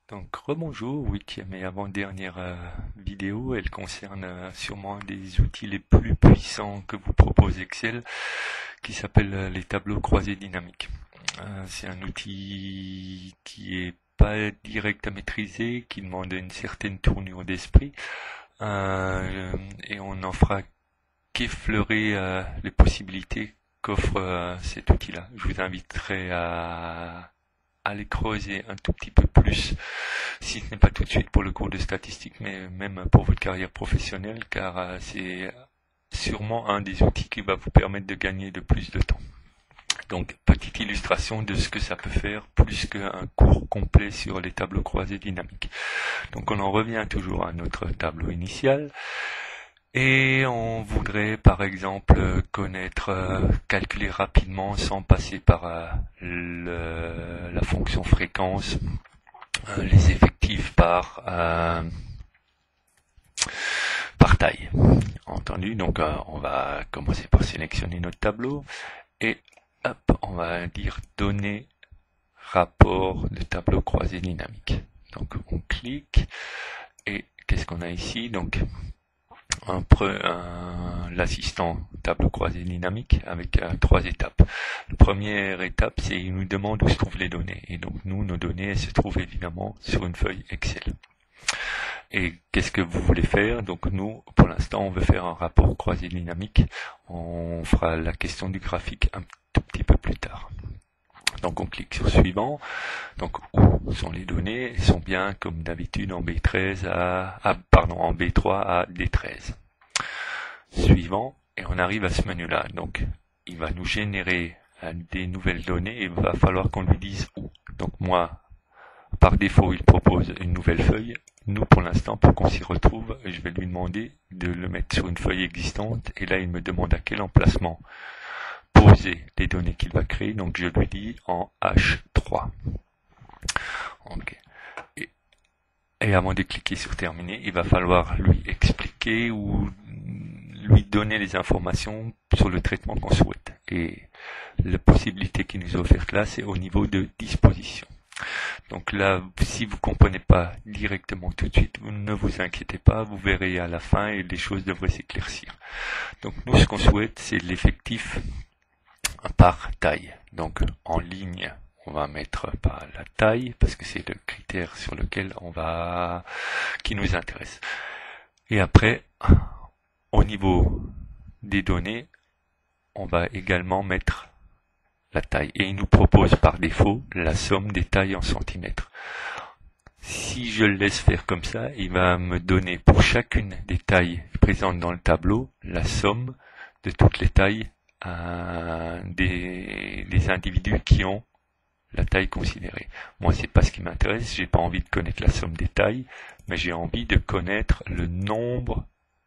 Donc rebonjour, huitième et avant-dernière vidéo, elle concerne sûrement des outils les plus puissants que vous propose Excel, qui s'appelle les tableaux croisés dynamiques. C'est un outil qui est pas direct à maîtriser, qui demande une certaine tournure d'esprit, et on n'en fera qu'effleurer les possibilités qu'offre cet outil-là. Je vous inviterai à les creuser un tout petit peu plus, si ce n'est pas tout de suite pour le cours de statistique, mais même pour votre carrière professionnelle, car c'est sûrement un des outils qui va vous permettre de gagner de plus de temps. Donc, petite illustration de ce que ça peut faire, plus qu'un cours complet sur les tableaux croisés dynamiques. Donc, on en revient toujours à notre tableau initial. Et on voudrait par exemple calculer rapidement sans passer par la fonction fréquence, les effectifs par taille. Entendu, donc on va commencer par sélectionner notre tableau et hop, on va dire données rapport de tableau croisé dynamique. Donc on clique et qu'est-ce qu'on a ici? Donc l'assistant tableau croisé dynamique avec trois étapes. La première étape, c'est il nous demande où se trouvent les données. Et donc nos données, elles se trouvent évidemment sur une feuille Excel. Et qu'est-ce que vous voulez faire? Donc nous, pour l'instant, on veut faire un rapport croisé dynamique. On fera la question du graphique un tout petit peu plus tard. Donc on clique sur suivant. Donc où sont les données? Elles sont bien comme d'habitude en B13 en B3 à D13. Suivant, et on arrive à ce menu-là. Donc il va nous générer des nouvelles données et il va falloir qu'on lui dise où. Donc moi, par défaut, il propose une nouvelle feuille. Nous, pour l'instant, pour qu'on s'y retrouve, je vais lui demander de le mettre sur une feuille existante. Et là, il me demande à quel emplacement poser les données qu'il va créer. Donc je lui dis en H3. Okay. Et avant de cliquer sur terminer, il va falloir lui expliquer ou lui donner les informations sur le traitement qu'on souhaite. Et la possibilité qui nous est offerte là, c'est au niveau de disposition. Donc là, si vous comprenez pas directement tout de suite, ne vous inquiétez pas, vous verrez à la fin et les choses devraient s'éclaircir. Donc nous, ce qu'on souhaite, c'est l'effectif par taille. Donc en ligne, on va mettre par la taille parce que c'est le critère sur lequel qui nous intéresse. Et après, au niveau des données, on va également mettre la taille. Et il nous propose par défaut la somme des tailles en centimètres. Si je le laisse faire comme ça, il va me donner pour chacune des tailles présentes dans le tableau la somme de toutes les tailles des individus qui ont la taille considérée. Moi, c'est pas ce qui m'intéresse. J'ai pas envie de connaître la somme des tailles, mais j'ai envie de connaître le nombre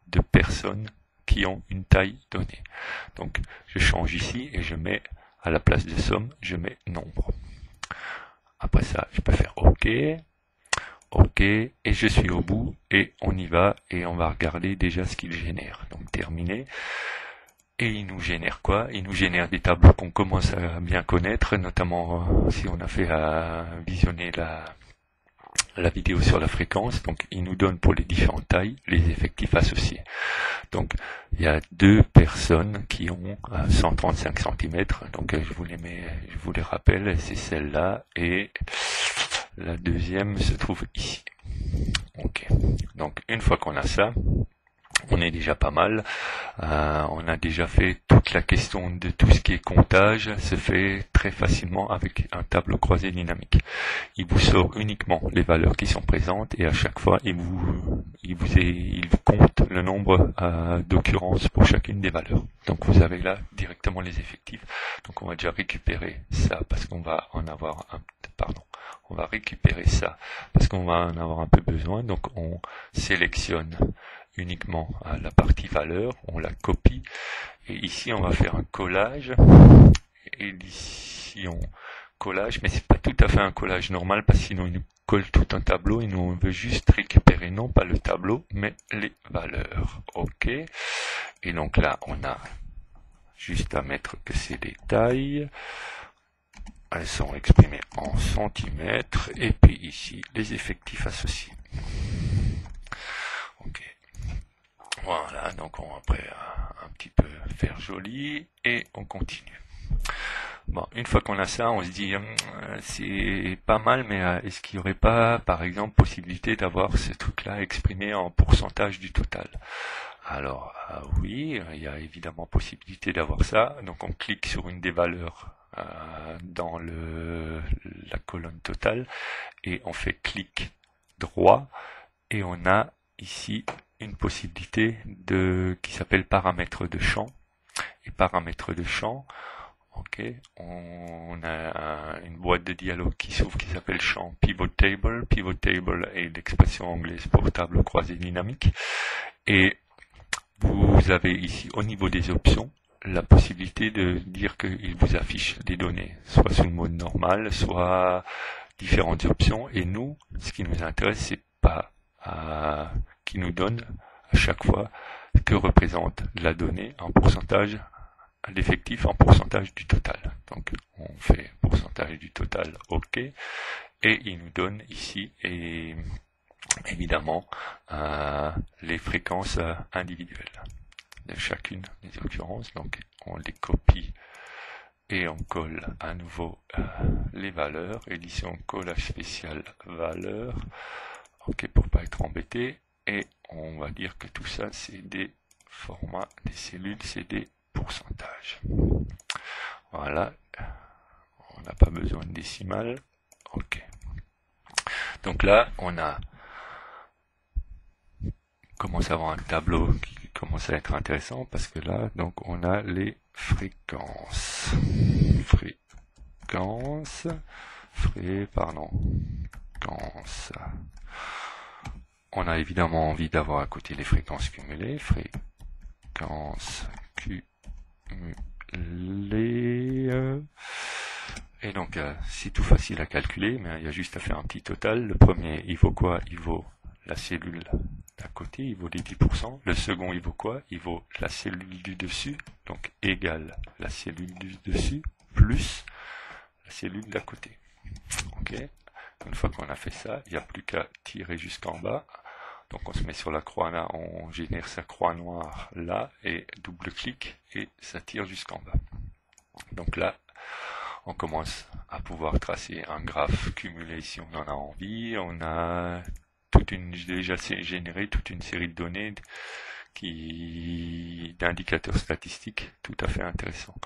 de personnes qui ont une taille donnée. Donc, je change ici et je mets à la place de somme, je mets nombre. Après ça, je peux faire OK, OK, et je suis au bout, et on y va, et on va regarder déjà ce qu'il génère. Donc terminé. Et il nous génère quoi? Il nous génère des tableaux qu'on commence à bien connaître, notamment si on a fait visionner la vidéo sur la fréquence. Donc il nous donne pour les différentes tailles les effectifs associés. Donc il y a deux personnes qui ont 135 cm. Donc je vous les rappelle, c'est celle-là et la deuxième se trouve ici. Ok. Donc une fois qu'on a ça, on est déjà pas mal. On a déjà fait toute la question de tout ce qui est comptage, se fait très facilement avec un tableau croisé dynamique. Il vous sort uniquement les valeurs qui sont présentes et à chaque fois il vous compte le nombre d'occurrences pour chacune des valeurs. Donc vous avez là directement les effectifs. Donc on va déjà récupérer ça parce qu'on va en avoir on va récupérer ça parce qu'on va en avoir un peu besoin. Donc on sélectionne uniquement la partie valeur, on la copie et ici on va faire un collage et ici on collage, mais c'est pas tout à fait un collage normal parce que sinon il nous colle tout un tableau et nous on veut juste récupérer non pas le tableau mais les valeurs. Ok, et donc là on a juste à mettre que c'est les tailles. elles sont exprimées en centimètres, et puis ici les effectifs associés. Ok. Voilà, donc on va après un petit peu faire joli et on continue. Bon, une fois qu'on a ça, on se dit c'est pas mal, mais est-ce qu'il n'y aurait pas, par exemple, possibilité d'avoir ce truc-là exprimé en pourcentage du total? Alors oui, il y a évidemment possibilité d'avoir ça. Donc on clique sur une des valeurs dans la colonne totale et on fait clic droit et on a ici une possibilité qui s'appelle paramètres de champ. Et paramètres de champ, ok, on a une boîte de dialogue qui s'ouvre qui s'appelle champ pivot table. Pivot table est l'expression anglaise pour table croisée dynamique. Et vous avez ici au niveau des options la possibilité de dire qu'il vous affiche des données, soit sous le mode normal, soit différentes options. Et nous, ce qui nous intéresse, c'est pas qui nous donne à chaque fois que représente la donnée en pourcentage, l'effectif en pourcentage du total. Donc on fait pourcentage du total, ok, et il nous donne ici et évidemment les fréquences individuelles de chacune des occurrences. Donc on les copie et on colle à nouveau les valeurs, et ici on collage spécial valeur, ok, pour pas être embêté, et on va dire que tout ça c'est des formats des cellules, c'est des pourcentages. Voilà, on n'a pas besoin de décimales, ok. Donc là on a commence à avoir un tableau qui commence à être intéressant, parce que là donc on a les fréquences, on a évidemment envie d'avoir à côté les fréquences cumulées, et donc c'est tout facile à calculer, mais il y a juste à faire un petit total. Le premier il vaut quoi? Il vaut la cellule d'à côté, il vaut les 10%. Le second il vaut quoi? Il vaut la cellule du dessus, donc égale la cellule du dessus plus la cellule d'à côté. Ok. Une fois qu'on a fait ça, il n'y a plus qu'à tirer jusqu'en bas. Donc on se met sur la croix là, on génère sa croix noire là, et double-clic, et ça tire jusqu'en bas. Donc là, on commence à pouvoir tracer un graphe cumulé si on en a envie. On a déjà généré toute une série de données d'indicateurs statistiques tout à fait intéressants.